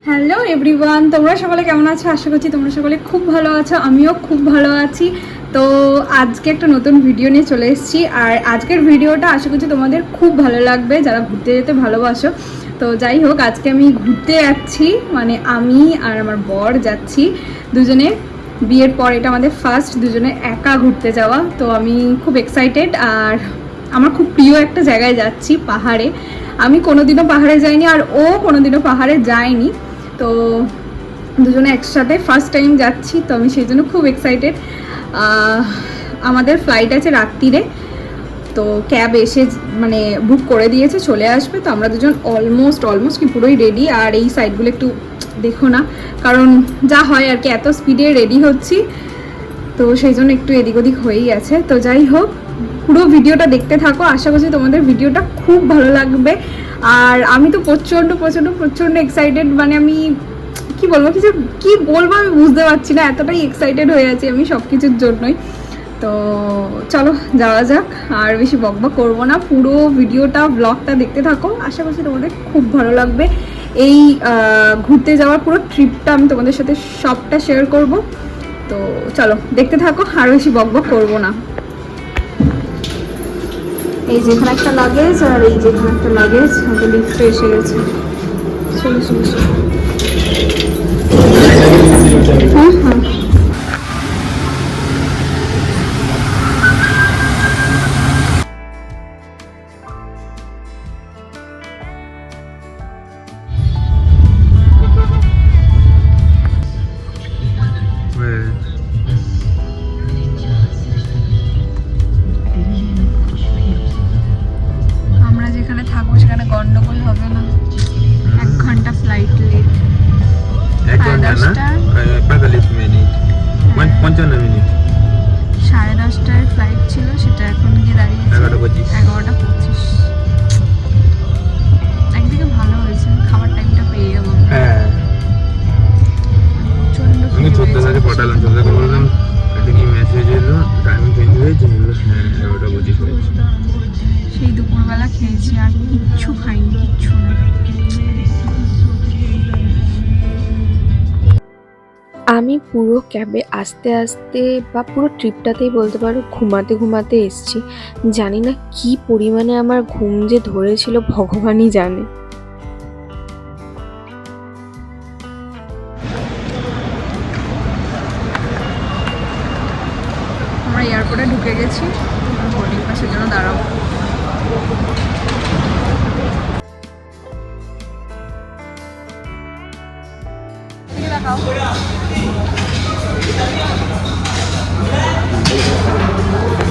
Hello everyone, তোমরা সকলে কেমন আছো? আশা করছি তোমরা সকলে খুব ভালো আছো, আমিও খুব ভালো আছি। তো আজকে একটা নতুন ভিডিও নিয়ে চলে এসেছি, আর আজকের ভিডিওটা আশা করছি তোমাদের খুব ভালো লাগবে যারা ঘুরতে যেতে ভালোবাসো। তো যাই হোক, আজকে আমি ঘুরতে যাচ্ছি, মানে আমি আর আমার বর যাচ্ছি দুজনে। বিয়ের পর এটা আমাদের ফার্স্ট দুজনে একা ঘুরতে যাওয়া, তো আমি খুব এক্সাইটেড। আর আমার খুব প্রিয় একটা জায়গায় যাচ্ছি, পাহাড়ে। আমি কোনোদিনও পাহাড়ে যাইনি, আর ও কোনোদিনও পাহাড়ে যায়নি। তো দুজনে একসাথে ফার্স্ট টাইম যাচ্ছি, তো আমি সেই জন্য খুব এক্সাইটেড। আমাদের ফ্লাইট আছে রাত্রিরে, তো ক্যাব এসে মানে বুক করে দিয়েছে, চলে আসবে। তো আমরা দুজন অলমোস্ট কি পুরোই রেডি। আর এই সাইডগুলো একটু দেখো না, কারণ যা হয় আর কি, এত স্পিডে রেডি হচ্ছি, তো সেই জন্য একটু এদিক ওদিক হয়েই আছে। তো যাই হোক, পুরো ভিডিওটা দেখতে থাকো, আশা করছি তোমাদের ভিডিওটা খুব ভালো লাগবে। আর আমি তো প্রচণ্ড এক্সাইটেড, মানে আমি কি বলবো আমি বুঝতে পারছি না, এতটাই এক্সাইটেড হয়ে আছি আমি সব কিছুর জন্যই। তো চলো যাওয়া যাক, আর বেশি বকবক করবো না, পুরো ভিডিওটা ব্লগটা দেখতে থাকো, আশা করছি তোমাদের খুব ভালো লাগবে। এই ঘুরতে যাওয়ার পুরো ট্রিপটা আমি তোমাদের সাথে সবটা শেয়ার করব। তো চলো দেখতে থাকো, আর বেশি বকবক করবো না। এই যেখানে একটা লাগেজ, আর এই যেখানে একটা লাগেজ, আমাদের লিফটে এসে গেছে। চলো হ্যাঁ হ্যাঁ। আমরা যেখানে থাকবো সেখানে গন্ডগোল হবে না। 1 ঘন্টা ফ্লাইট লেট। 45 minute, 55 minute. 10:30টায় ফ্লাইট ছিল, সেটা এখন গিয়ে দাঁড়িয়েছে 11:25। একদিকে ভালো হয়েছে, খাবার টাইমটা পেয়ে যাবো। হ্যাঁ, প্রচন্ড আমি 14 পাঠালাম, 14 বললাম এটা কি মেসেজ এলো, টাইম চেঞ্জ হয়েছে, বললো হ্যাঁ 11:25 হয়েছে। সেই দুপুরবেলা খেয়েছি, আর কিচ্ছু খাইনি, কিচ্ছু না। আমি পুরো ক্যাবে আস্তে আস্তে বা পুরো ট্রিপটাতেই বলতে পারো ঘুমাতে এসেছি। জানি না কি পরিমাণে আমার ঘুম যে ধরেছিল ভগবানই জানে। আমরা এয়ারপোর্টে ঢুকে গেছি, বোর্ডিং পাসের জন্য দাঁড়াবো।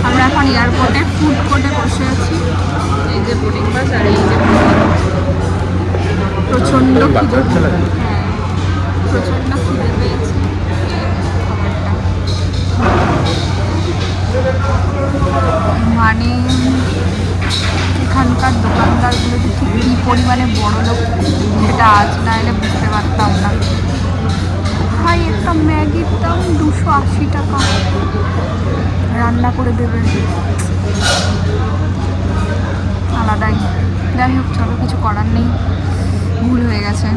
আমরা এখন এয়ারপোর্টে ফুড কোর্টে বসে আছি। এই যে বোর্ডিং পাস, আর এই যে প্রচণ্ড খিদে, হ্যাঁ প্রচণ্ড খিদে পেয়েছে। মানে এখানকার দোকানদারগুলো যে ঠিক কী পরিমাণে বড় লোক, সেটা আজ না এলে বুঝতে পারতাম না। ভাই একটা ম্যাগির দাম 280 টাকা, রান্না করে দেবেন আলাদাই। যাই হোক চলো, কিছু করার নেই, ভুল হয়ে গেছে,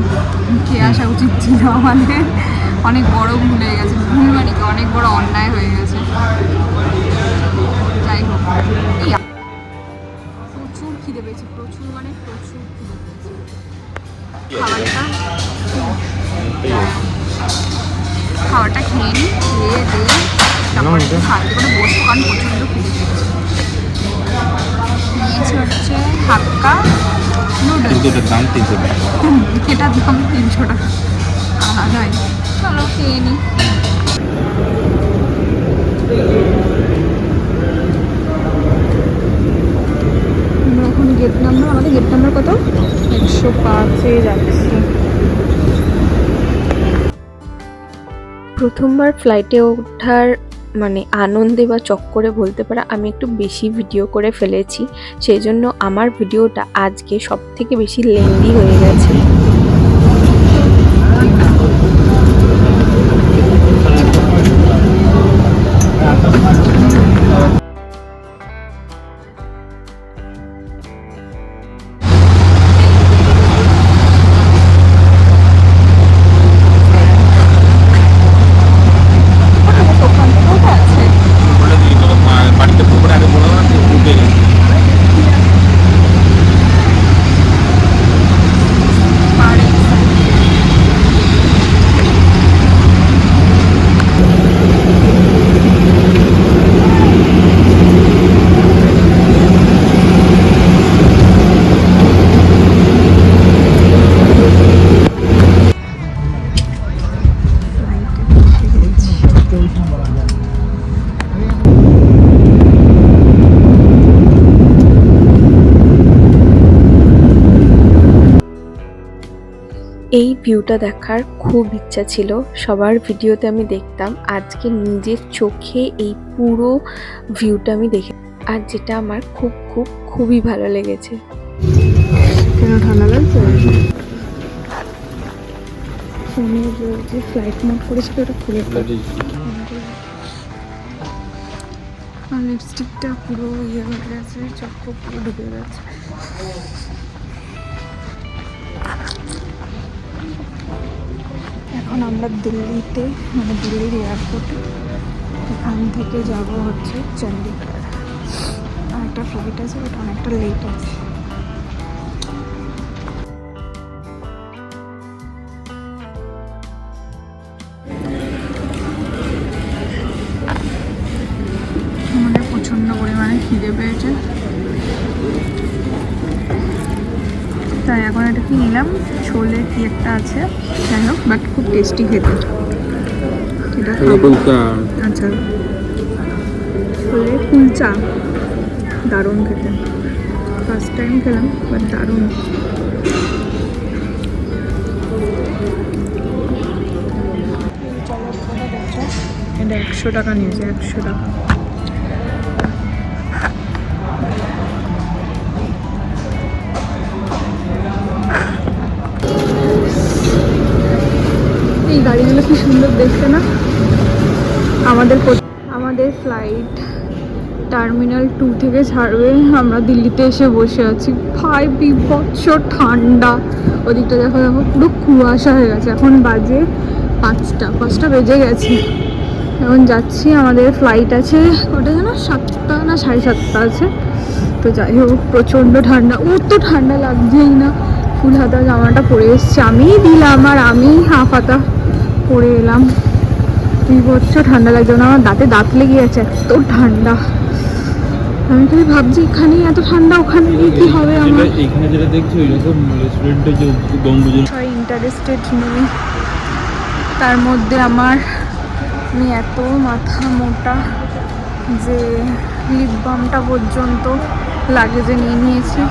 খেয়ে আসা উচিত ছিল আমাদের। অনেক বড় ভুল হয়ে গেছে, ভুল মানে কি অনেক বড় অন্যায় হয়ে গেছে। যাই হোক, প্রচুর খিদে পেয়েছে, প্রচুর খিদে পেয়েছে। খাবারটা খেয়ে নিই, খেয়ে দিয়ে তারপরে একটু শান্তি করে বসবো, কারণ প্রচণ্ড খিদে পেয়েছে। নিয়েছে হচ্ছে হাক্কা নুডলস, এটার দাম 300 টাকা। এটার দাম 300 টাকা আলাদাই। চলো খেয়ে নিই। আমরা এখন আমাদের গেট নাম্বার কত? 105-এ যাচ্ছি। প্রথমবার ফ্লাইটে ওঠার মানে আনন্দে বা চক্করে বলতে পারো আমি একটু বেশি ভিডিও করে ফেলেছি, সেই জন্য আমার ভিডিওটা আজকে সব থেকে বেশি লেন্দি হয়ে গেছে। এই ভিউটা দেখার খুব ইচ্ছা ছিল, সবার ভিডিওতে আমি দেখতাম, আজকে নিজের চোখে এই পুরো ভিউটা আমি দেখে, আর যেটা আমার খুবই ভালো লেগেছে। কেন ঠান্ডা লাগছে? ফোনের যে ফ্লাইট মোড করেছিল ওটা খুলে লিপস্টিকটা পুরো ইয়ে হয়ে গেছে, চোখ পুরো ঢুকে গেছে। এখন আমরা দিল্লিতে, মানে দিল্লির এয়ারপোর্টে, এখান থেকে যাব হচ্ছে চণ্ডীগড়। আর একটা ফ্লাইট আছে, ওটা অনেকটা লেট আছে। আমাদের প্রচণ্ড পরিমাণে খিদে পেয়েছে, তাই এখন এটা কি নিলাম, ছোলে কি একটা আছে, যাই হোক, বাট খুব টেস্টি খেতে। এটা আচ্ছা, ছোলে কুলচা, দারুণ খেতে। ফার্স্ট টাইম খেলাম, বাট দারুণ। এটা 100 টাকা নিয়েছে, 100 টাকা। এই গাড়িগুলো কি সুন্দর দেখতে না? আমাদের ফ্লাইট টার্মিনাল 2 থেকে ছাড়বে, আমরা দিল্লিতে এসে বসে আছি। ভাই বিভৎস ঠান্ডা, ওদিকটা দেখো দেখো পুরো কুয়াশা হয়ে গেছে। এখন বাজে 5টা বেজে গেছে। এখন যাচ্ছি, আমাদের ফ্লাইট আছে ওটা যেন 7টা না 7:30 আছে। তো যাই হোক, প্রচণ্ড ঠান্ডা, ওর তো ঠান্ডা লাগছেই না। ফুল হাতা জামাটা পরে এসছি, আমিই দিলাম, আর আমি হাফ হাতা পরে এলাম। বিভৎস ঠান্ডা লাগছে না, আমার দাঁত লেগে যাচ্ছে, এত ঠান্ডা। আমি খালি ভাবছি এখানেই এত ঠান্ডা, ওখানে গিয়ে কি হবে আমার। এখানে যেটা দেখছি ওইরকম রেস্টুরেন্টে যে বঙ্গজন ইন্টারেস্টেড নেই, তার মধ্যে আমি এত মাথা মোটা যে লিপ বামটা পর্যন্ত লাগেজে নিয়ে নিয়েছি,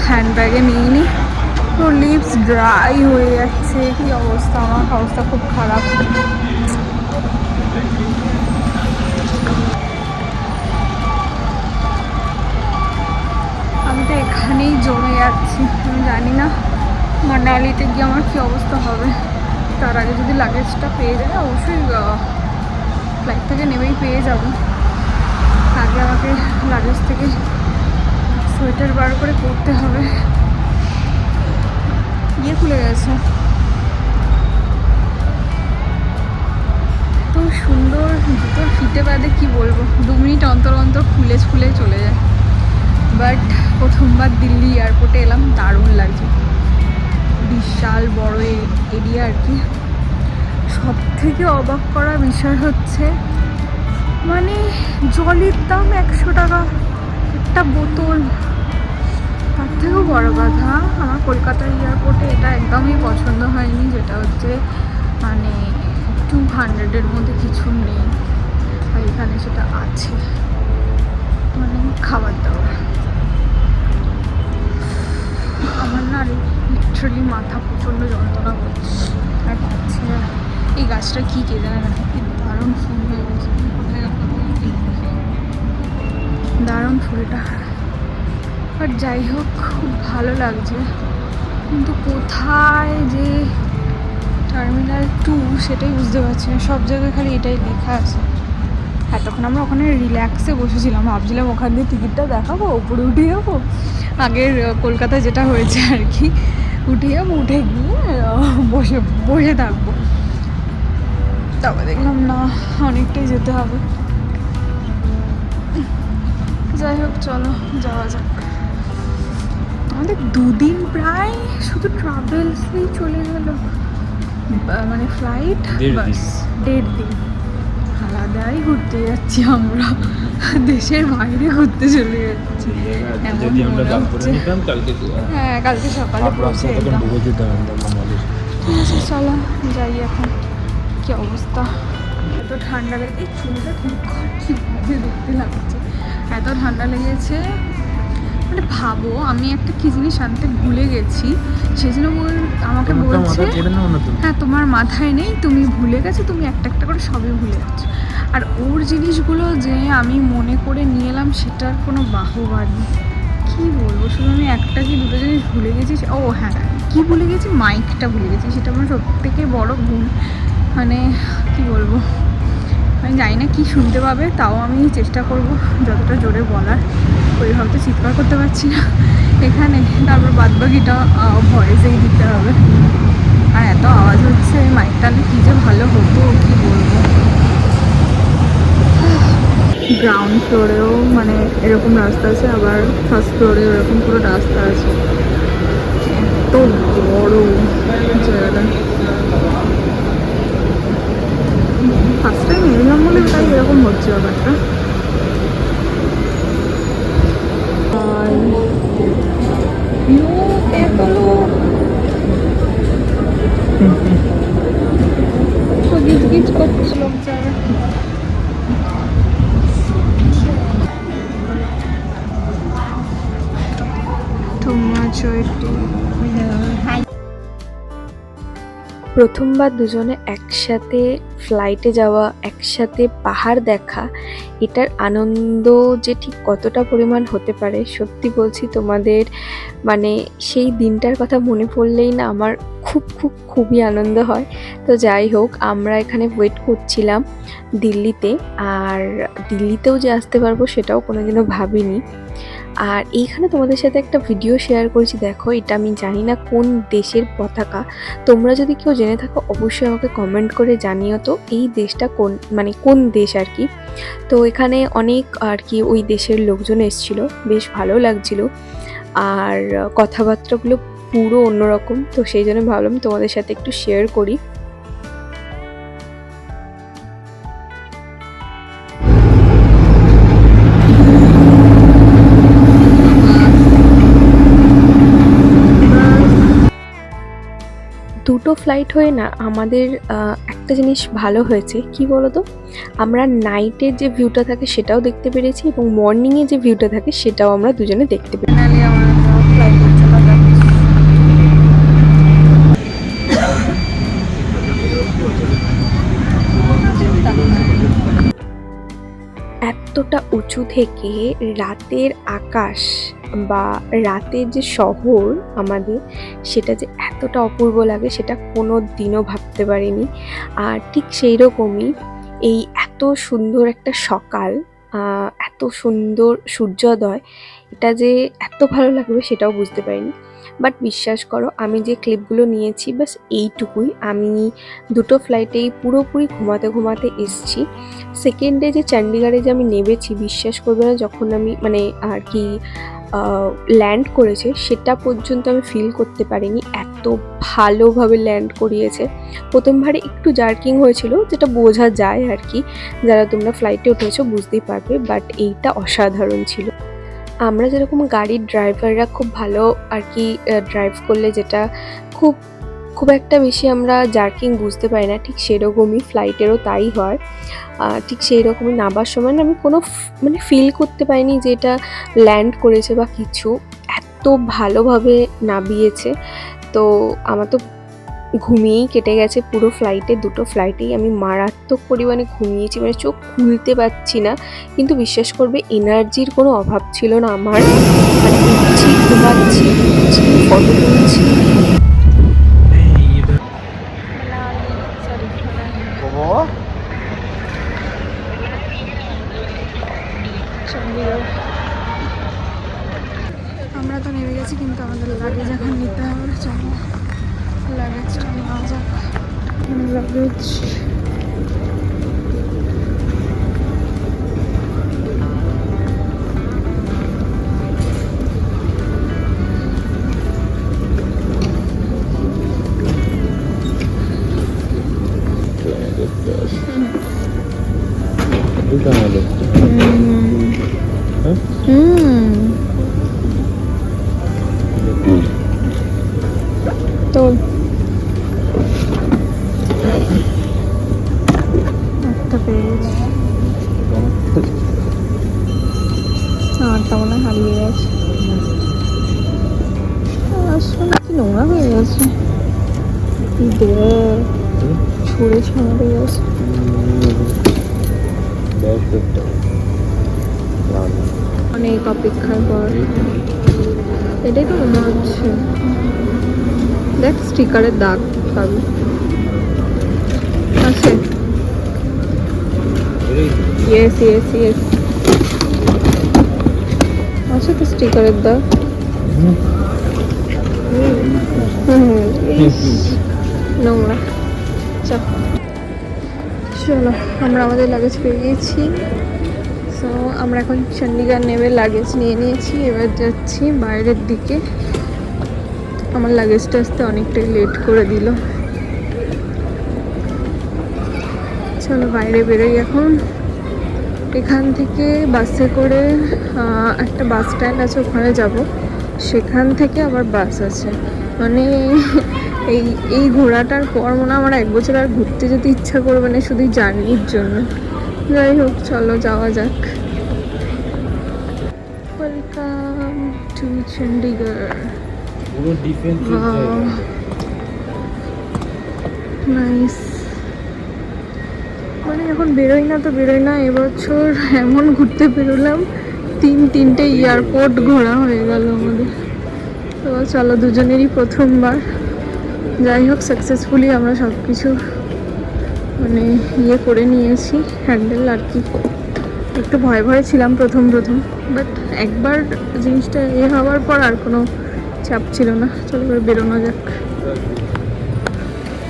হ্যান্ডব্যাগে নিয়ে নিই। তো লিপস ড্রাই হয়ে যাচ্ছে, কি অবস্থা, আমার অবস্থা খুব খারাপ। আমি তো এখানেই জমে যাচ্ছি, আমি জানি না মানালিতে গিয়ে আমার কী অবস্থা হবে। তার আগে যদি লাগেজটা পেয়ে যায়, অবশ্যই ফ্লাইট থেকে নেমেই পেয়ে যাব। আগে আমাকে লাগেজ থেকে সোয়েটার বার করে পরতে হবে। ইয়ে খুলে গেছে, তো সুন্দর জুতোর ফিতে বাদে কি বলবো, 2 মিনিট অন্তর অন্তর খুলে চলে যায়। বাট প্রথমবার দিল্লি এয়ারপোর্টে এলাম, দারুণ লাগছে, বিশাল বড় এরিয়া আর কি। সব থেকে অবাক করা বিষয় হচ্ছে, মানে জলের দাম 100 টাকা একটা বোতল। তার থেকেও বড় কথা, আমার কলকাতার এয়ারপোর্টে এটা একদমই পছন্দ হয়নি, যেটা হচ্ছে মানে 200-এর মধ্যে কিছু নেই, আর এখানে সেটা আছে, মানে খাবার দাবার। আমার না লিটারালি মাথা প্রচণ্ড যন্ত্রণা করছে, আর পাচ্ছি না। এই গাছটা কি কে জানে না, কি দারুণ ফুল হয়ে গেছে, দারুণ ফুলটা। বাট যাই হোক, খুব ভালো লাগছে, কিন্তু কোথায় যে টার্মিনাল 2 সেটাই বুঝতে পারছি না। সব জায়গায় খালি এটাই লেখা আছে। এতক্ষণ আমরা ওখানে রিল্যাক্সে বসেছিলাম, ভাবছিলাম ওখান দিয়ে টিকিটটা দেখাবো, উপরে উঠে যাবো, আগের কলকাতায় যেটা হয়েছে আর কি, উঠে যাবো, উঠে গিয়ে বসে থাকবো। তারপর দেখলাম না, অনেকটাই যেতে হবে। যাই হোক, চলো যাওয়া যাক। আমাদের 2 দিন প্রায় শুধু ট্রাভেলসেই চলে গেল, মানে ফ্লাইট বাস 1.5 দিন আলাদাই ঘুরতে যাচ্ছি আমরা, দেশের বাইরে ঘুরতে চলে যাচ্ছি। হ্যাঁ, কালকে সকালে পৌঁছে যেতাম। ঠিক আছে, চলো যাই এখন। কি অবস্থা, এত ঠান্ডা লেগে, এই চুলটা কি বাজে দেখতে লাগছে, এত ঠান্ডা লেগেছে। মানে যাব, আমি একটা কি জিনিস আনতে ভুলে গেছি, সেই জন্য আমাকে বলছে হ্যাঁ তোমার মাথায় নেই, তুমি ভুলে গেছো, তুমি একটা একটা করে সবই ভুলে যাচ্ছ। আর ওর জিনিসগুলো যে আমি মনে করে নিয়ে এলাম সেটার কোনো বাহবাড়ি কী বলবো, শুধু আমি একটা কি দুটো জিনিস ভুলে গেছি। ও হ্যাঁ, কি ভুলে গেছি, মাইকটা ভুলে গেছি, সেটা আমার সবথেকে বড় ভুল। মানে কি বলবো, আমি জানি না কী শুনতে পাবে, তাও আমি চেষ্টা করব যতটা জোরে বলার। ওইভাবে তো চিৎকার করতে পারছি না এখানে, তারপর বাদবাকিটা ভয়েসেই দিতে হবে। আর এত আওয়াজ হচ্ছে মাইকটালে কী যে ভালো হতো কি বলবো। গ্রাউন্ড ফ্লোরেও মানে এরকম রাস্তা আছে, আবার ফার্স্ট ফ্লোরেও এরকম পুরো রাস্তা আছে। এত বড় জায়গাটা, ফার্স্ট টাইম এলাম বলে তাই এরকম হচ্ছে ব্যাপারটা। আর এত লোক গিজ গিজ করছে লোক জায়গা। প্রথমবার দুজনে একসাথে ফ্লাইটে যাওয়া, একসাথে পাহাড় দেখা, এটার আনন্দ যে ঠিক কতটা পরিমাণ হতে পারে সত্যি বলছি তোমাদের, মানে সেই দিনটার কথা মনে পড়লেই না আমার খুবই আনন্দ হয়। তো যাই হোক, আমরা এখানে ওয়েট করছিলাম দিল্লিতে, আর দিল্লিতেও যে আসতে পারবো সেটাও কোনোদিনও ভাবিনি। আর এইখানে তোমাদের সাথে একটা ভিডিও শেয়ার করেছি, দেখো এটা আমি জানি না কোন দেশের পতাকা, তোমরা যদি কেউ জেনে থাকো অবশ্যই আমাকে কমেন্ট করে জানিও তো এই দেশটা কোন দেশ আর কি। তো এখানে অনেক আর কি ওই দেশের লোকজন এসেছিল, বেশ ভালো লাগছিল, আর কথাবার্তাগুলো পুরো অন্যরকম, তো সেই জন্য ভাবলাম তোমাদের সাথে একটু শেয়ার করি। দুটো ফ্লাইট হয়ে না আমাদের একটা জিনিস ভালো হয়েছে, কি বলতো, আমরা নাইটের যে ভিউটা থাকে সেটাও দেখতে পেরেছি, এবং মর্নিংয়ে যে ভিউটা থাকে সেটাও আমরা দুজনে দেখতে পেরেছি। এতটা উঁচু থেকে রাতের আকাশ বা রাতের যে শহর আমাদের, সেটা যে এতটা অপূর্ব লাগে সেটা কোনো দিনও ভাবতে পারিনি। আর ঠিক সেই রকমই এই এত সুন্দর একটা সকাল, এত সুন্দর সূর্যোদয়, এটা যে এত ভালো লাগবে সেটাও বুঝতে পারিনি। বাট বিশ্বাস করো, আমি যে ক্লিপগুলো নিয়েছি বাস এইটুকুই। আমি দুটো ফ্লাইটেই পুরোপুরি ঘুমাতে এসছি। সেকেন্ড ডে যে চণ্ডীগড়ে যে আমি নেমেছি, বিশ্বাস করবে না, যখন আমি মানে আর কি ল্যান্ড করেছে সেটা পর্যন্ত আমি ফিল করতে পারিনি, এত ভালোভাবে ল্যান্ড করিয়েছে। প্রথমবারে একটু জার্কিং হয়েছিল, যেটা বোঝা যায় আর কি, যারা তোমরা ফ্লাইটে উঠেছো বুঝতেই পারবে, বাট এইটা অসাধারণ ছিল। আমরা যেরকম গাড়ির ড্রাইভাররা খুব ভালো আর কি ড্রাইভ করলে যেটা খুব একটা বেশি আমরা জার্কিং বুঝতে পারি না, ঠিক সেরকমই ফ্লাইটেরও তাই হয়। ঠিক সেই রকমই নামার সময় না আমি কোনো মানে ফিল করতে পারিনি যে এটা ল্যান্ড করেছে বা কিছু, এত ভালোভাবে নামিয়েছে। তো আমার তো ঘুমিয়েই কেটে গেছে পুরো ফ্লাইটে, দুটো ফ্লাইটেই আমি মারাত্মক পরিমাণে ঘুমিয়েছি, মানে চোখ খুলতে পারছি না, কিন্তু বিশ্বাস করবে এনার্জির কোনো অভাব ছিল না আমার, মানে উঠছি, ঘুমাচ্ছি, ফটো তুলছি। আমরা তো নেমে গেছি, কিন্তু আমাদের লাগেজ এখন নিতে হবে। চলো লাগেজটা নেওয়া যাক। লাগেজ তো নোংরা হয়ে গেছে, ছড়ে ছড়ে গেছে। অনেক অপেক্ষার পর এটাই তো মনে হচ্ছে। দেখ স্টিকারের দাগ পাবি আছে। ইয়েস ইয়েস ইয়েস আছে তো স্টিকারের দাগ। নোংরা। চলো আমরা আমাদের লাগেজ পেয়ে গিয়েছি। সো আমরা এখন চণ্ডীগড় নেমে লাগেজ নিয়ে নিয়েছি, এবার যাচ্ছি বাইরের দিকে। আমার লাগেজটা আসতে অনেকটাই লেট করে দিল। চলো বাইরে বেরোই এখন। এখান থেকে বাসে করে একটা বাস স্ট্যান্ড আছে, ওখানে যাব। সেখান থেকে আবার বাস আছে। মানে এই ঘোরাটার পর মনে হয় আমার 1 বছর আর ঘুরতে যেতে ইচ্ছা করবে না, শুধু জার্নির জন্য। যাই হোক চলো যাওয়া যাক। Welcome to Chandigarh. নাইস। মানে এখন বেরোই না তো বেরোই না, এবছর এমন ঘুরতে বেরোলাম 3-3টে এয়ারপোর্ট ঘোরা হয়ে গেল আমাদের। তো চলো দুজনেরই প্রথমবার। যাই হোক সাকসেসফুলি আমরা সব কিছু মানে ইয়ে করে নিয়েছি, হ্যান্ডেল আর কি। একটু ভয় ভয়ে ছিলাম প্রথম বাট একবার জিনিসটা হওয়ার পর আর কোনো চাপ ছিল না। চলো এবার বেরোনো যাক।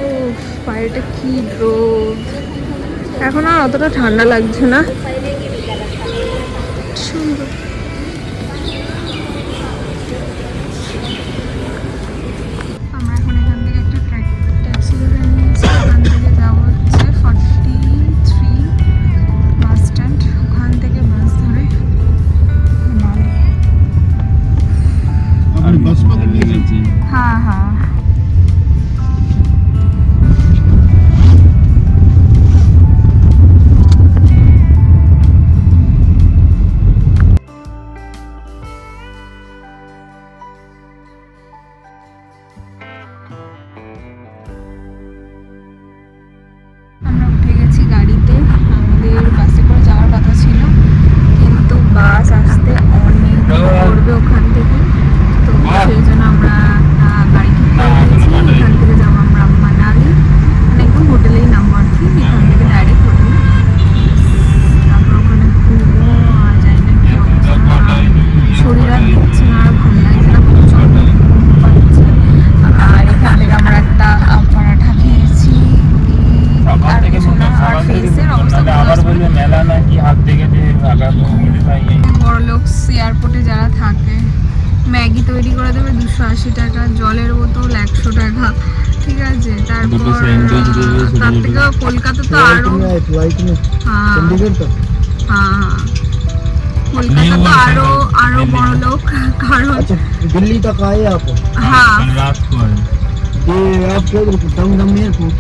ও বাইরেটা কি রোদ, এখন আর অতটা ঠান্ডা লাগছে না। সুন্দর। আমরা এখন এখান থেকে একটা ট্যাক্সি ধরে নিয়েছি, ওখান থেকে যাবো হচ্ছে 43 বাস স্ট্যান্ড। ওখান থেকে বাস ধরে হ্যাঁ হ্যাঁ। আমরা উঠে গেছি গাড়িতে। আমাদের বাসে করে যাওয়ার কথা ছিল, কিন্তু বাস আসতে অনেক পড়বে ওখান থেকে। তো সেই জন্য আমরা গাড়ি ঠিক করে দিয়েছি। এখান থেকে যাবো আমরা মানালি, মানে একদম হোটেলেই নামবো আর কি। এখান থেকে ডাইরেক্ট হোটেল, তারপর ওখানে ঘুরবো। আর যাই না কি অবস্থা, শরীর আর দিচ্ছে না, আর ভালো লাগছে না, প্রচন্ড ঘুম পাচ্ছে। আর এখান থেকে আমরা একটা পরাঠা খেয়েছি। আর কিছু না, আর ফেসের অবস্থা বড়লোক এয়ারপোর্টে যারা থাকে, ম্যাগি তৈরি করে দেবে 280 টাকা, জলের বোতল 100 টাকা, ঠিক আছে। তারপর তার থেকে কলকাতা তো আরো, হ্যাঁ কলকাতা তো আরো বড় লোক। কারণ दिल्ली तक आए आप? हाँ रात को आए। ये आप क्या दमदम एयरपोर्ट?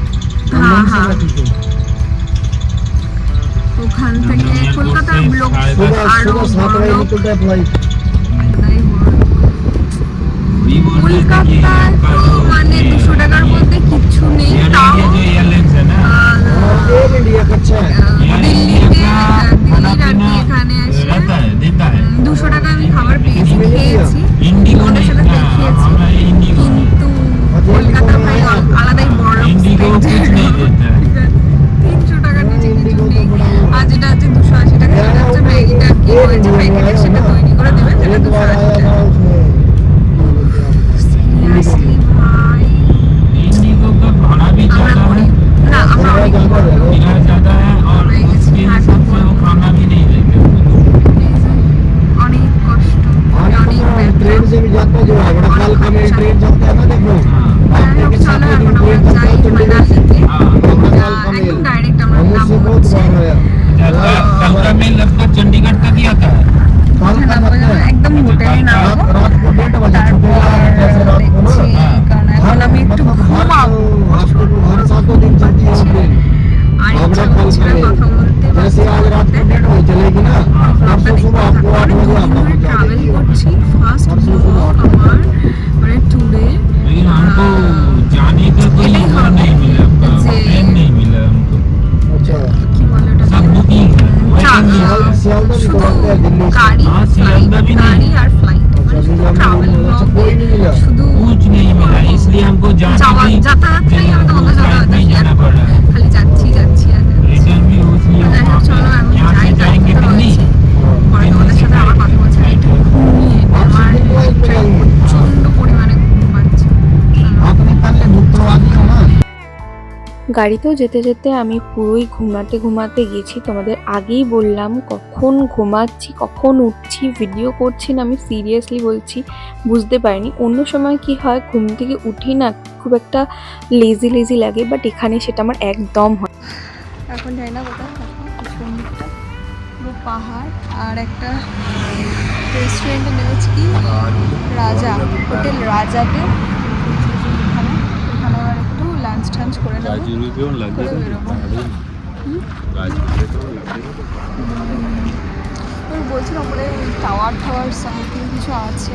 हाँ हाँ ওখান থেকে কলকাতার লোক আরো বড় লোক। কলকাতায় তো মানে 200 টাকার মধ্যে কিচ্ছু নেই। তাও इंडिया का अच्छा है। দিল্লির আর কি এখানে এসে 200 টাকা আমি খাবার পেয়েছি, খেয়েছি, ওদের সাথে খেয়েছি। কিন্তু কলকাতা ভাই আলাদাই বড় লোক, 300 টাকার নিচে কিছু নেই। আর যেটা হচ্ছে 280 টাকা, সেটা হচ্ছে ম্যাগিটা কি হয়েছে প্যাকেটে, সেটা তৈরি করে দেবে, যেটা 280 টাকা। Seriously ভাই, আমরা গরিব না, আমরা অনেক বড় লোক। হয়ে গেছি, আর কি বলবো। অনেক কষ্ট, অনেক ट्रेन से भी जाता जो है बड़ा काल का में ट्रेन जाता है ना, देखो যাই হোক চলো এখন আমরা যাই মানালিতে। একদম ডাইরেক্ট আমরা हमसे নামবো बहुत হচ্ছে बार है कल का मेल लगभग चंडीगढ़ तक ही आता है। একদম হোটেলে নামবো। रात को 1:30 बजे छूटेगा, जैसे रात को দেখছি, ना কারণ এখন আমি একটু ঘুমাবো। हर 7 दिन चलती है ट्रेन। আর ইচ্ছা করছে না কথা বলতে। जैसे आज रात को 1:30 बजे चलेगी ना, परसों सुबह आपको 8 बजे आप ট্রাভেল করছি, ফার্স্ট ব্লগ আমার মানে ট্যুরে। যাতায়াতটাই আমি তোমাদের সাথে হয়তো শেয়ার করবো, খালি যাচ্ছি আর চলো আমি যাই, গাড়িতে তো রয়েছে, পরে তোমাদের সাথে আবার কথা বলছি। একটু ঘুমিয়ে আমার প্রচন্ড পরিমাণে ঘুম পাচ্ছে। আপনি তাহলে ধূপবাজি না গাড়িতেও যেতে যেতে আমি পুরোই ঘুমাতে গেছি। তোমাদের আগেই বললাম কখন ঘুমাচ্ছি কখন উঠছি, ভিডিও করছি না, আমি সিরিয়াসলি বলছি বুঝতে পারিনি। অন্য সময় কি হয়, ঘুম থেকে উঠি না খুব একটা লেজি লাগে, বাট এখানে সেটা আমার একদম হয়। এখন যাই না কোথায়, সুন্দরটা পুরো পাহাড় আর একটা রেস্টুরেন্টে নেমেছি, কি রাজা হোটেল রাজাতে। এখানে আবার একটু লাঞ্চ টাঞ্চ করে নেবো, করে বেরোবো। আমি বলছিলাম ওপরে টাওয়ার সামথিং কিছু আছে,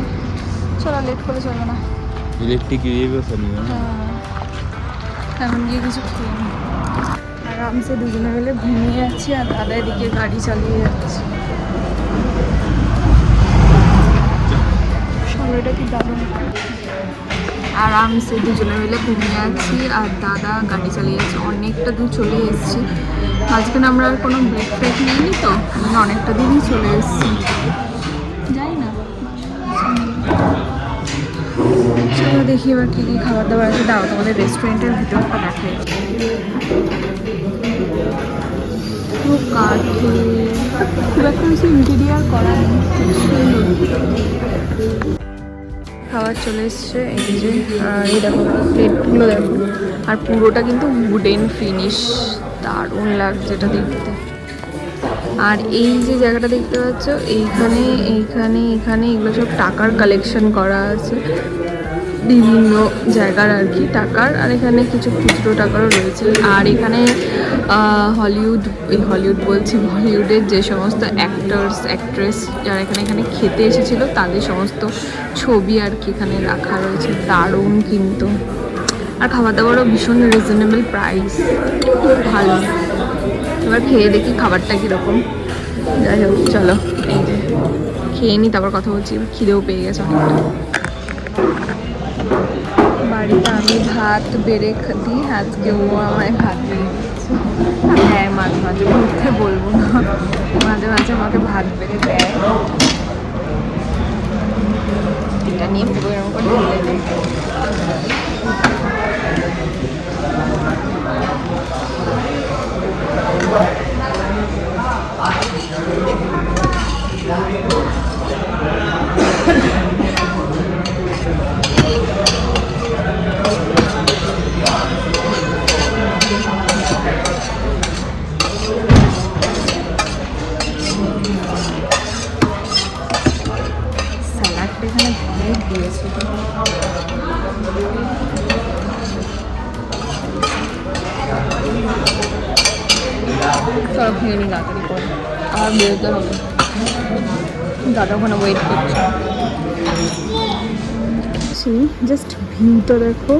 চলো লেট করে চলবে না। ইলেকট্রিক হ্যাঁ, এখন গিয়ে কিছু খেয়ে নিই। আরামসে দুজনে মিলে ঘুমিয়ে যাচ্ছি আর দাদা এদিকে গাড়ি চালিয়ে যাচ্ছে। সময়টা কি দারুণ, আরামসে দুজনে মিলে ঘুমিয়ে আছি আর দাদা গাড়ি চালিয়ে যাচ্ছে। অনেকটা দূর চলে এসেছি, মাঝখানে আমরা আর কোনো ব্রেক ফ্রেক নিইনি, তো আমি অনেকটা দূরই চলে এসেছি। যাই না, চলো দেখি এবার কী কী খাবার দাবার আছে। দাও তোমাদের রেস্টুরেন্টের ভিতরটা দেখাই। পুরো কাঠে, খুব একটা বেশি ইন্টেরিয়ার করা নেই। খাবার চলে এসছে, এই যে এই দেখো প্লেটগুলো দেখো, আর পুরোটা কিন্তু উডেন ফিনিশ, দারুণ লাগছে এটা দেখতে। আর এই যে জায়গাটা দেখতে পাচ্ছ, এইখানে এগুলো সব টাকার কালেকশন করা আছে, বিভিন্ন জায়গার আর কি টাকার, আর এখানে কিছু খুচরো টাকারও রয়েছে। আর এখানে হলিউড বলছি, বলিউডের যে সমস্ত অ্যাক্ট্রেস যারা এখানে খেতে এসেছিলো তাদের সমস্ত ছবি আর কি এখানে রাখা রয়েছে, দারুণ কিন্তু। আর খাবার দাবারও ভীষণ রিজনেবল প্রাইস, খুব ভালো। এবার খেয়ে দেখি খাবারটা কীরকম। যাই হোক চলো, এই যে খেয়ে নিই, তারপর কথা বলছি। এবার খিদেও পেয়ে গেছে অনেকটা। বাড়িতে আমি ভাত বেড়ে দিই, আজকে ও আমায় ভাত বেড়ে দিচ্ছে। হ্যাঁ, মাঝে মাঝে বলতে বলবো না, মাঝে মাঝে আমাকে ভাত বেড়ে দেয়। এটা নিয়ে পুরো এরকম করে ঢেলে দিই। স্যালাডটা এখানে অনেক দিয়েছে। চলো খেয়ে নিই তাড়াতাড়ি করে, আবার বেরোতে হবে। দাদা ওখানে ওয়েট করছে। জাস্ট ভিউটা দেখো,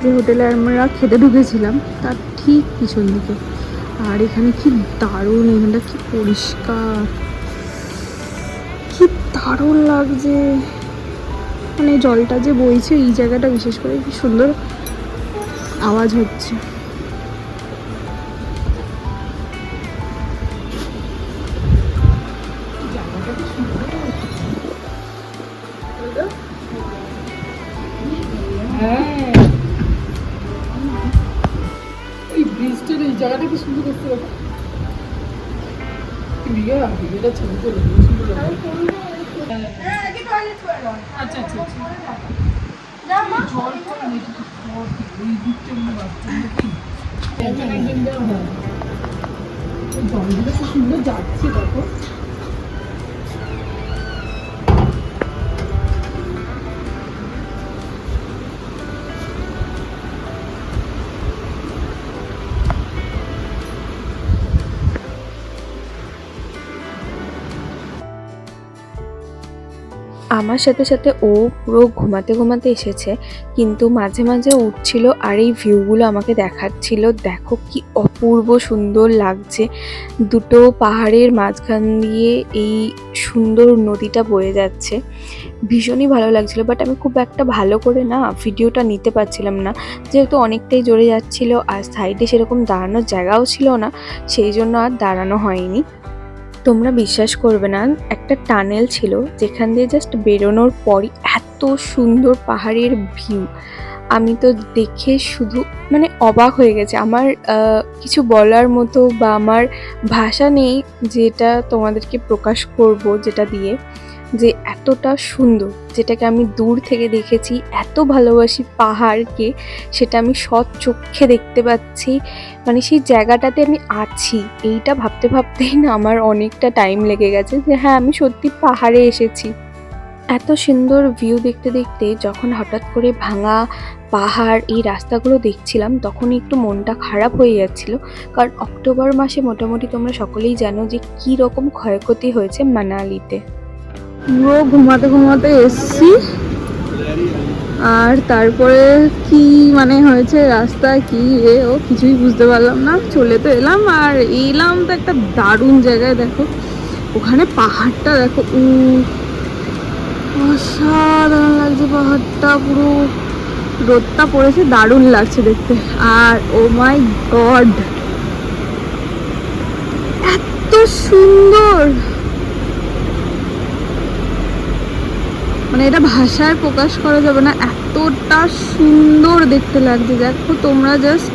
যে হোটেলে আমরা খেতে ঢুকেছিলাম তার ঠিক পিছন দিকে। আর এখানে কি দারুণ, এখানটা কি পরিষ্কার, কি দারুণ লাগছে। মানে জলটা যে বইছে এই জায়গাটা বিশেষ করে কি সুন্দর আওয়াজ হচ্ছে। এই ব্রিজটার এই জায়গাটা কি সুন্দর দেখতে পাবো। ভিডিওটা ছবি তুলে সুন্দর লাগবে। আচ্ছা আচ্ছা জল পড়ে নেই, এই দিকটা মনে বাচ্চা নাকি জলগুলো খুব সুন্দর যাচ্ছে দেখো। আমার সাথে সাথে ও পুরো ঘুমাতে ঘুমাতে এসেছে, কিন্তু মাঝে মাঝে উঠছিল আর এই ভিউগুলো আমাকে দেখাচ্ছিল। দেখো কি অপূর্ব সুন্দর লাগছে, দুটো পাহাড়ের মাঝখান দিয়ে এই সুন্দর নদীটা বয়ে যাচ্ছে, ভীষণই ভালো লাগছিল। বাট আমি খুব একটা ভালো করে না ভিডিওটা নিতে পারছিলাম না, যেহেতু অনেকটাই জোরে যাচ্ছিল আর সাইডে সেরকম দাঁড়ানোর জায়গাও ছিল না, সেই জন্য আর দাঁড়ানো হয়নি। তোমরা বিশ্বাস করবে না, একটা টানেল ছিল যেখান দিয়ে জাস্ট বেরোনোর পরই এত সুন্দর পাহাড়ের ভিউ। আমি তো দেখে শুধু মানে অবাক হয়ে গেছে। আমার কিছু বলার মতো বা আমার ভাষা নেই যেটা তোমাদেরকে প্রকাশ করব, যেটা দিয়ে যে এতটা সুন্দর, যেটাকে আমি দূর থেকে দেখেছি, এত ভালোবাসি পাহাড়কে, সেটা আমি চোখে দেখতে পাচ্ছি। মানে সেই জায়গাটাতে আমি আছি, এইটা ভাবতে ভাবতেই না আমার অনেকটা টাইম লেগে গেছে যে হ্যাঁ আমি সত্যি পাহাড়ে এসেছি। এত সুন্দর ভিউ দেখতে দেখতে যখন হঠাৎ করে ভাঙা পাহাড় এই রাস্তাগুলো দেখছিলাম, তখনই একটু মনটা খারাপ হয়ে যাচ্ছিল। কারণ অক্টোবর মাসে মোটামুটি তোমরা সকলেই জানো যে কী রকম ক্ষয়ক্ষতি হয়েছে মানালিতে। পুরো ঘুমাতে ঘুমাতে এসছি, আর তারপরে কি মানে হয়েছে রাস্তায় কি ও কিছুই বুঝতে পারলাম না। চলে তো এলাম, আর এলাম তো একটা দারুণ জায়গায়। দেখো ওখানে পাহাড়টা দেখো, অসাধারণ লাগছে পাহাড়টা, পুরো রোদটা পড়েছে, দারুণ লাগছে দেখতে। আর ও মাই গড, এত সুন্দর, মানে এটা ভাষায় প্রকাশ করা যাবে না, এতটা সুন্দর দেখতে লাগছে। দেখো তোমরা জাস্ট,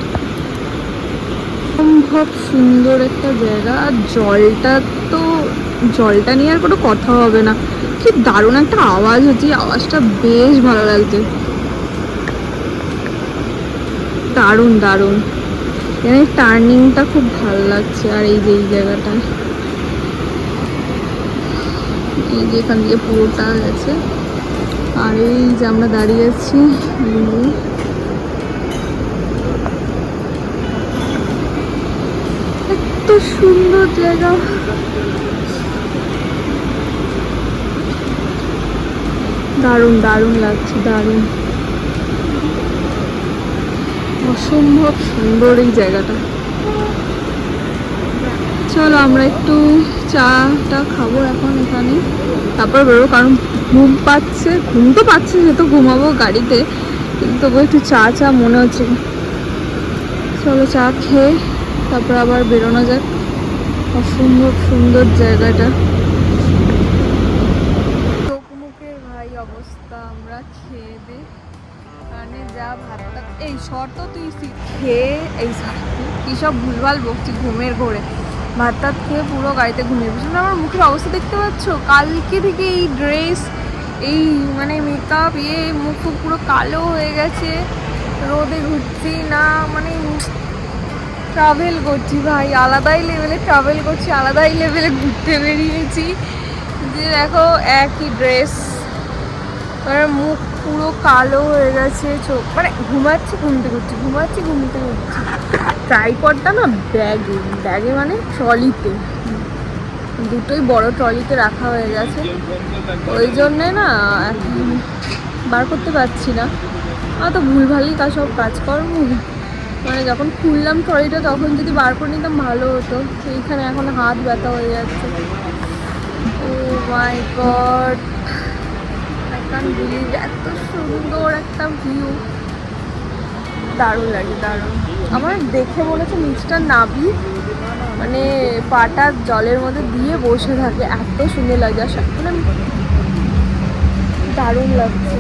সম্ভব সুন্দর একটা জায়গা। আর জলটা নিয়ে আর কোনো কথা হবে না, কি দারুণ একটা আওয়াজ হচ্ছে, আওয়াজটা বেশ ভালো লাগছে, দারুণ দারুণ। এখানে টার্নিংটা খুব ভালো লাগছে। আর এই যে এই জায়গাটা, এই যে এখান দিয়ে পুরোটা গেছে, আর এই যে আমরা দাঁড়িয়ে আছি, এত সুন্দর জায়গা। দারুণ দারুণ লাগছে, দারুণ, অসম্ভব সুন্দর এই জায়গাটা। চলো আমরা একটু চাটা খাবো এখন এখানে, তারপর বেরোবো, কারণ ঘুম তো পাচ্ছে, সে তো ঘুমাবো গাড়িতে, কিন্তু তবু একটু চা মনে হচ্ছে। চলো চা খেয়ে তারপর আবার বেরোনো যাক। অসম্ভব সুন্দর জায়গাটা। মুখের ভাই অবস্থা, আমরা খেয়ে দে মানে যা ভাতটা, এই শর্ত তুই খেয়ে, এই কি সব ভুলভাল বকছি, ঘুমের ঘোরে ভাত টাত খেয়ে পুরো গাড়িতে ঘুমিয়ে পড়ছি। আমার মুখের অবস্থা দেখতে পাচ্ছ, কালকে থেকে এই ড্রেস, এই মানে মেকআপ, মুখ পুরো কালো হয়ে গেছে, রোদে ঘুরছি না, মানে ট্রাভেল করছি ভাই, আলাদাই লেভেলে ট্রাভেল করছি, আলাদাই লেভেলে ঘুরতে বেরিয়েছি। যে দেখো একই ড্রেস, এবার মুখ পুরো কালো হয়ে গেছে, চোখ মানে ঘুমাচ্ছি ঘুমতে করছি, ঘুমাচ্ছি ঘুমতে করছি। ট্রাইপডটা না ব্যাগে মানে ট্রলিতে, দুটোই বড় ট্রলিতে রাখা হয়ে গেছে, ওই জন্যে না এখন বার করতে পারছি না। তো ভুলভালই সব কাজকর্ম, মানে যখন খুললাম ট্রলিটা তখন যদি বার করে নিতাম ভালো হতো। এইখানে এখন হাত ব্যথা হয়ে যাচ্ছে। ও মাই গড, আই ক্যান্ট বিলিভ, এত সুন্দর একটা ভিউ, দারুণ লাগে, দারুণ। আমার দেখে মনে হচ্ছে নিচটা নাবি, মানে পাটা জলের মধ্যে দিয়ে বসে থাকে, এত সুন্দর লাগে। মানে দারুণ লাগছে,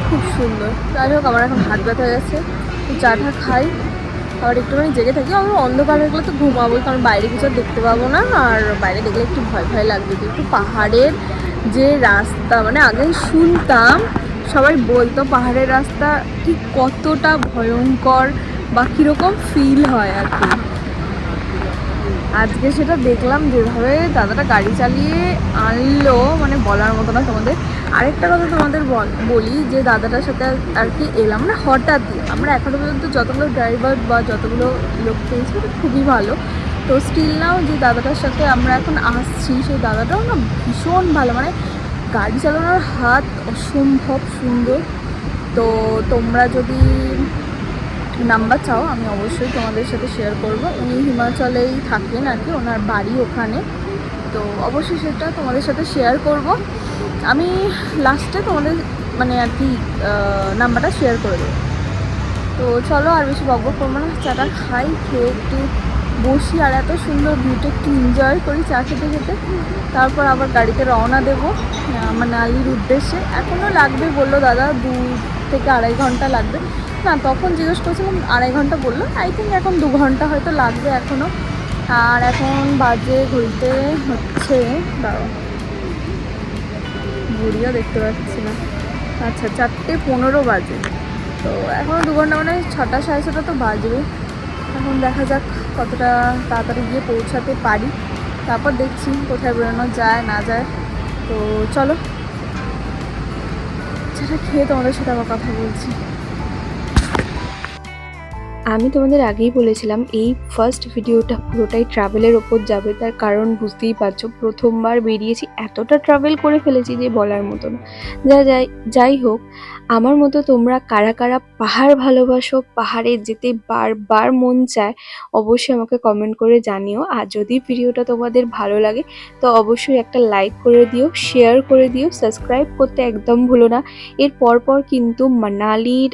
খুব সুন্দর। যাই হোক, আমার এখন হাত ব্যথা হয়ে গেছে, চাটা খাই, আবার একটুখানি জেগে থাকি। আমরা অন্ধকার হয়ে গেলে তো ঘুমাবোই, কারণ বাইরে কিছু দেখতে পাবো না, আর বাইরে দেখলে একটু ভয় ভয় লাগবে। কিন্তু পাহাড়ের যে রাস্তা, মানে আগে শুনতাম সবাই বলতো পাহাড়ের রাস্তা ঠিক কতটা ভয়ঙ্কর বা কীরকম ফিল হয় আর কি, আজকে সেটা দেখলাম, যেভাবে দাদাটা গাড়ি চালিয়ে আনলো, মানে বলার মতো না তোমাদের। আরেকটা কথা তোমাদের বলি, যে দাদাটার সাথে আর কি এলাম না হঠাৎই, আমরা এখনো পর্যন্ত যতগুলো ড্রাইভার বা যতগুলো লোক পেয়েছি খুবই ভালো, তো স্টিল নাও যে দাদাটার সাথে আমরা এখন আসছি, সেই দাদাটাও না ভীষণ ভালো, মানে গাড়ি চালানোর হাত অসম্ভব সুন্দর। তো তোমরা যদি নাম্বার চাও আমি অবশ্যই তোমাদের সাথে শেয়ার করব। উনি হিমাচলেই থাকেন আর কি, ওনার বাড়ি ওখানে, তো অবশ্যই সেটা তোমাদের সাথে শেয়ার করব। আমি লাস্টে তোমাদের মানে আর কি নাম্বারটা শেয়ার করে দেবো। তো চলো আর বেশি বকবক করবো না, চাটা খাই, খেয়ে একটু বসি আর এত সুন্দর ভিউটা একটু এনজয় করি চা খেতে খেতে। তারপর আবার গাড়িতে রওনা দেবো মানালির উদ্দেশ্যে। এখনও লাগবে বললো দাদা, 2 থেকে আড়াই ঘন্টা লাগবে। না, তখন জিজ্ঞেস করছিলাম আড়াই ঘন্টা, বললো আই থিঙ্ক এখন 2 ঘন্টা হয়তো লাগবে এখনও। আর এখন বাজে ঘুরতে হচ্ছে, দাঁড়াও ঘুরিও দেখতে পাচ্ছি না, আচ্ছা 4:15 বাজে। তো এখনও 2 ঘন্টা, মানে 6টা 6:30 তো বাজবে। এখন দেখা যাক কতটা তাড়াতাড়ি গিয়ে পৌঁছাতে পারি, তারপর দেখছি কোথায় বেরোনো যায় না যায়। তো চলো সেটা খেয়ে তোমাদের সাথে আবার কথা বলছি। আমি তোমাদের আগেই বলেছিলাম এই ফার্স্ট ভিডিওটা পুরোটাই ট্রাভেলের ওপর যাবে, তার কারণ বুঝতেই পারছো, প্রথমবার বেরিয়েছি, এতটা ট্রাভেল করে ফেলেছি যে বলার মতো না। যাই হোক, আমার মতো তোমরা কারা কারা পাহাড় ভালোবাসো, পাহাড়ে যেতে বারবার মন চায়, অবশ্যই আমাকে কমেন্ট করে জানিও। আর যদি ভিডিওটা তোমাদের ভালো লাগে তো অবশ্যই একটা লাইক করে দিও, শেয়ার করে দিও, সাবস্ক্রাইব করতে একদম ভুলো না। এর পরপর কিন্তু মানালির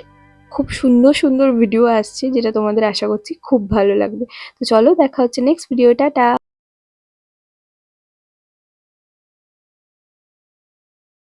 খুব সুন্দর সুন্দর ভিডিও আসছে, যেটা তোমাদের আশা করছি খুব ভালো লাগবে। তো চলো দেখা হচ্ছে নেক্সট ভিডিও, টাটা।